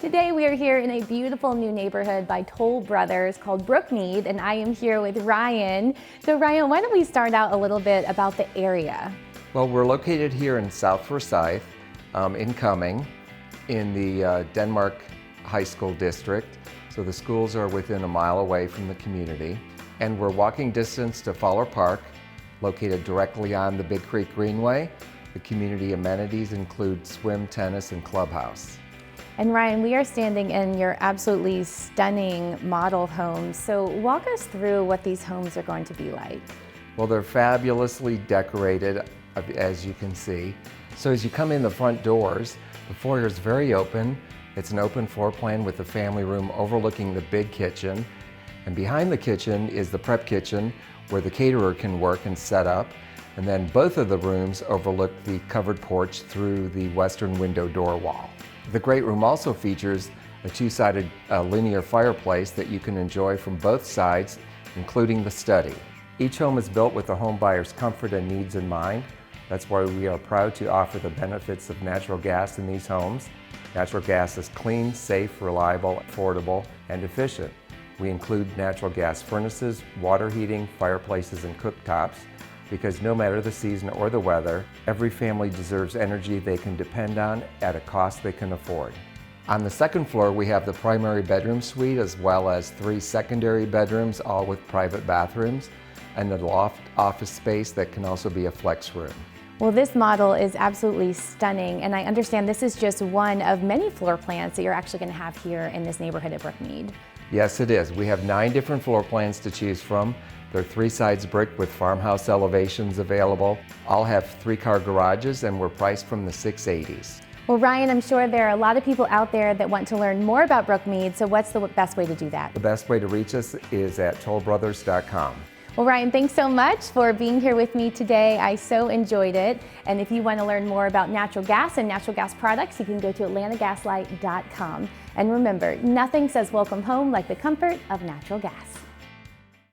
Today we are here in a beautiful new neighborhood by Toll Brothers called Brookmeade, and I am here with Ryan. So Ryan, why don't we start out a little bit about the area? Well, we're located here in South Forsyth, in Cumming, in the Denmark High School District. So the schools are within a mile away from the community. And we're walking distance to Fowler Park, located directly on the Big Creek Greenway. The community amenities include swim, tennis, and clubhouse. And Ryan, we are standing in your absolutely stunning model homes. So walk us through what these homes are going to be like. Well, they're fabulously decorated, as you can see. So as you come in the front doors, the foyer is very open. It's an open floor plan with a family room overlooking the big kitchen. And behind the kitchen is the prep kitchen where the caterer can work and set up. And then both of the rooms overlook the covered porch through the western window door wall. The great room also features a two-sided linear fireplace that you can enjoy from both sides, including the study. Each home is built with the home buyer's comfort and needs in mind. That's why we are proud to offer the benefits of natural gas in these homes. Natural gas is clean, safe, reliable, affordable, and efficient. We include natural gas furnaces, water heating, fireplaces, and cooktops, because no matter the season or the weather, every family deserves energy they can depend on at a cost they can afford. On the second floor, we have the primary bedroom suite as well as 3 secondary bedrooms, all with private bathrooms, and the loft office space that can also be a flex room. Well, this model is absolutely stunning, and I understand this is just one of many floor plans that you're actually going to have here in this neighborhood at Brookmeade. Yes, it is. We have 9 different floor plans to choose from. They're 3 sides brick with farmhouse elevations available. All have 3-car garages, and we're priced from the 680s. Well, Ryan, I'm sure there are a lot of people out there that want to learn more about Brookmeade, so what's the best way to do that? The best way to reach us is at tollbrothers.com. Well, Ryan, thanks so much for being here with me today. I so enjoyed it. And if you want to learn more about natural gas and natural gas products, you can go to atlantagaslight.com. And remember, nothing says welcome home like the comfort of natural gas.